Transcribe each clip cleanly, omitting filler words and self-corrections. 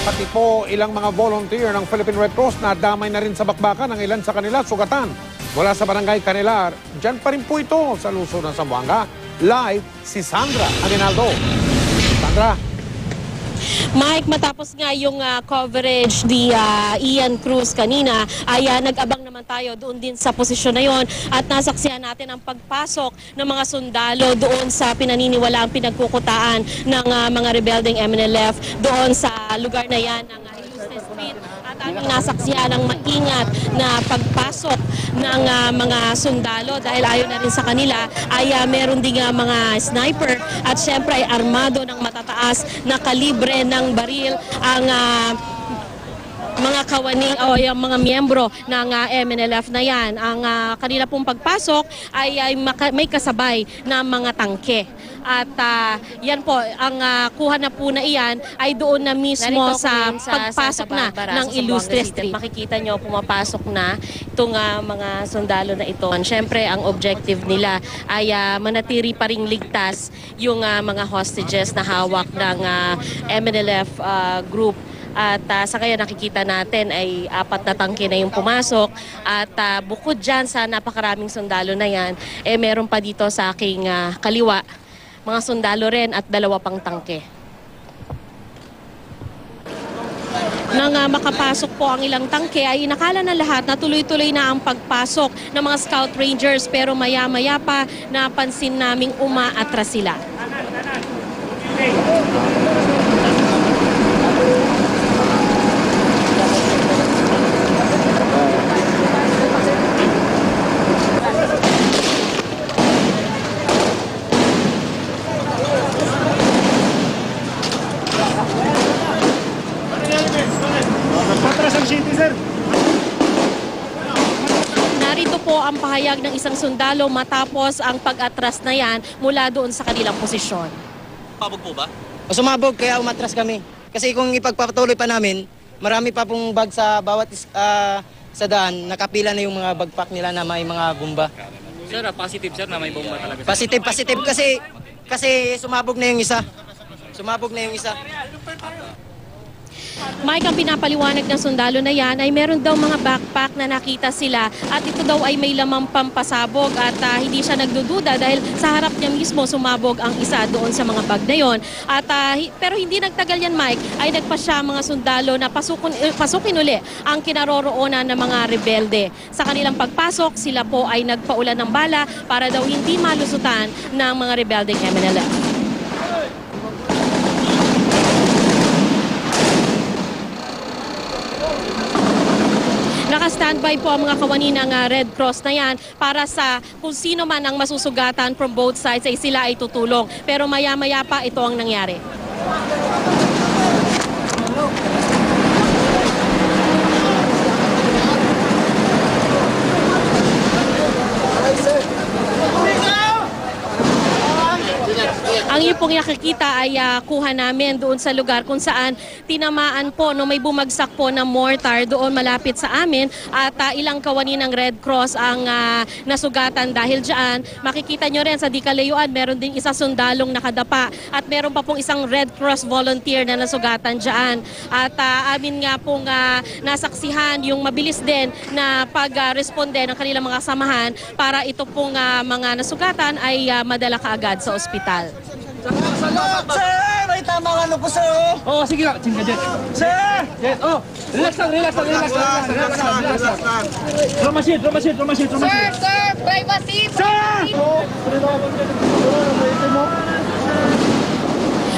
Pati po ilang mga volunteer ng Philippine Red Cross na damay na rin sa bakbakan ng ilan sa kanila sugatan. Mula sa barangay Canelar, dyan pa rin po ito sa Luzon ng Zamboanga. Live si Sandra Aguinaldo. Sandra. Mike, matapos nga yung coverage ni Ian Cruz kanina, ay nag-abang naman tayo doon din sa posisyon na yon at nasaksihan natin ang pagpasok ng mga sundalo doon sa pinaniniwalaang pinagkukutaan ng mga rebelding MNLF doon sa lugar na yan ng Ilustre Street. At aming nasaksihan ang maingat na pagpasok ng mga sundalo dahil ayon na rin sa kanila ay meron din mga sniper at syempre ay armado ng matataas na kalibre ng baril ang mga kawaning o yung mga miyembro ng MNLF na yan. Ang kanila pong pagpasok ay may kasabay na mga tangke. At yan po, ang kuha na po na iyan ay doon na mismo sa pagpasok na ng Ilustre Street. Makikita nyo, pumapasok na itong mga sundalo na ito. Siyempre, ang objective nila ay manatili pa ring ligtas yung mga hostages na hawak ng MNLF group. At sa kaya nakikita natin ay 4 na tangke na yung pumasok at bukod dyan sa napakaraming sundalo na yan, meron pa dito sa aking kaliwa mga sundalo rin at 2 pang tangke. Nang makapasok po ang ilang tangke ay inakala na lahat na tuloy-tuloy na ang pagpasok ng mga Scout Rangers pero maya-maya pa napansin naming umaatras sila. Narito po ang pahayag ng isang sundalo matapos ang pag-atras na yan mula doon sa kanilang posisyon. Sumabog po ba? Sumabog kaya umatras kami. Kasi kung ipagpatuloy pa namin, marami pa pong bag sa bawat sa daan. Nakapila na yung mga bagpak nila na may mga bomba. Sir, positive sir na may bomba talaga. Positive kasi sumabog na yung isa. Sumabog na yung isa. Mike, ang pinapaliwanag ng sundalo na yan ay meron daw mga backpack na nakita sila at ito daw ay may lamang pampasabog at hindi siya nagdududa dahil sa harap niya mismo sumabog ang isa doon sa mga bag na yon. At, pero hindi nagtagal yan, Mike, ay nagpa siya mga sundalo na pasukin uli ang kinaroroonan ng mga rebelde. Sa kanilang pagpasok, sila po ay nagpaulan ng bala para daw hindi malusutan ng mga rebelding MNLF. Naka-standby po ang mga kawani ng Red Cross na yan para sa kung sino man ang masusugatan from both sides ay sila ay tutulong. Pero maya-maya pa ito ang nangyari. Ang iyo pong nakikita ay kuha namin doon sa lugar kung saan tinamaan po no may bumagsak po na mortar doon malapit sa amin at ilang kawani ng Red Cross ang nasugatan dahil dyan. Makikita nyo rin sa di kalayuan meron din isa sundalong nakadapa at meron pa pong isang Red Cross volunteer na nasugatan dyan. At amin nga pong nasaksihan yung mabilis din na pag-responde ng kanilang mga samahan para ito pong mga nasugatan ay madala kaagad sa ospital. Sir! May tama ano po, sir! Oo, sige lang. Sige, Jet. Sir! Jet, oh! Relax lang. Romasit. Sir! Privacy! Sir!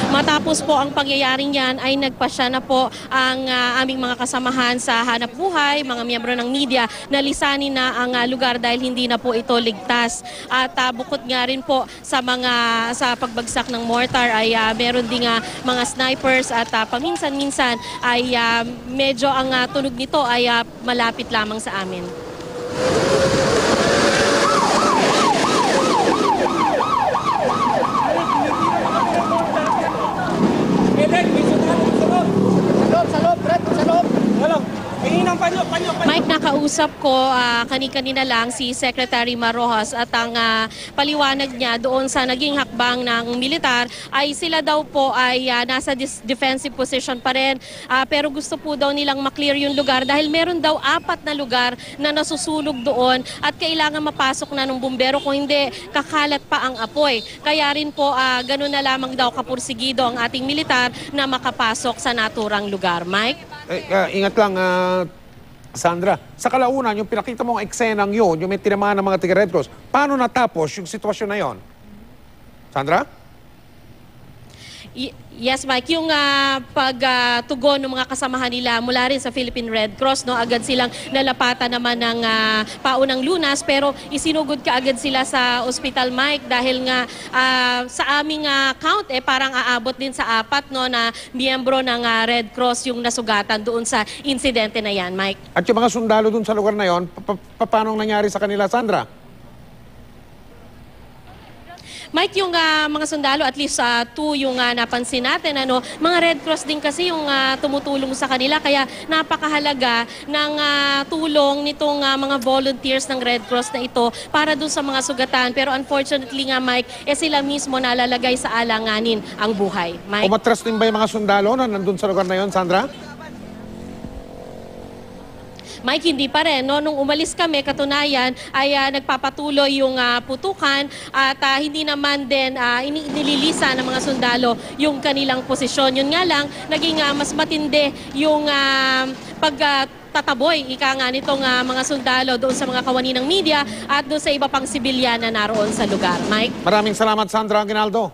Matapos po ang pangyayaring yan ay nagpasya na po ang aming mga kasamahan sa hanap buhay, mga miyembro ng media na lisanin na ang lugar dahil hindi na po ito ligtas. At bukod nga rin po sa pagbagsak ng mortar ay meron din mga snipers at paminsan-minsan ay medyo ang tunog nito ay malapit lamang sa amin. Sa loob, Brett, sa loob. Walang, kanina pa Mike, nakausap ko kani-kanina lang si Secretary Marrojas at ang paliwanag niya doon sa naging hakbang ng militar ay sila daw po ay nasa defensive position pa rin. Pero gusto po daw nilang maklear yung lugar dahil meron daw 4 na lugar na nasusulog doon at kailangan mapasok na ng bumbero kung hindi kakalat pa ang apoy. Kaya rin po ganun na lamang daw kapursigido ang ating militar na makapasok sa naturang lugar. Mike? Ingat lang, Sandra. Sa kalaunan, yung pinakita mong eksenang yun, yung may tinamaan ng mga taga-Red Cross, paano natapos yung sitwasyon na yon? Sandra? Yes, Mike. Yung pagtugon ng mga kasamahan nila mula rin sa Philippine Red Cross, no, agad silang nalapatan naman ng paunang lunas pero isinugod ka agad sila sa Hospital, Mike, dahil nga sa aming count parang aabot din sa 4 no, na miyembro ng Red Cross yung nasugatan doon sa insidente na yan, Mike. At yung mga sundalo dun sa lugar na yon, paano nangyari sa kanila, Sandra? Mike, yung mga sundalo, at least 2 yung napansin natin. Mga Red Cross din kasi yung tumutulong sa kanila. Kaya napakahalaga ng tulong nitong mga volunteers ng Red Cross na ito para dun sa mga sugatan. Pero unfortunately nga, Mike, sila mismo nalalagay sa alanganin ang buhay. Mike? Umatras din ba yung mga sundalo na nandun sa lugar na yon, Sandra? Mike, hindi pa rin. No? Nung umalis kami, katunayan, ay nagpapatuloy yung putukan at hindi naman din nililisa ng mga sundalo yung kanilang posisyon. Yun nga lang, naging mas matindi yung pagtataboy, ika nga nitong mga sundalo doon sa mga kawani ng media at doon sa iba pang sibilyan na naroon sa lugar. Mike? Maraming salamat, Sandra Aguinaldo.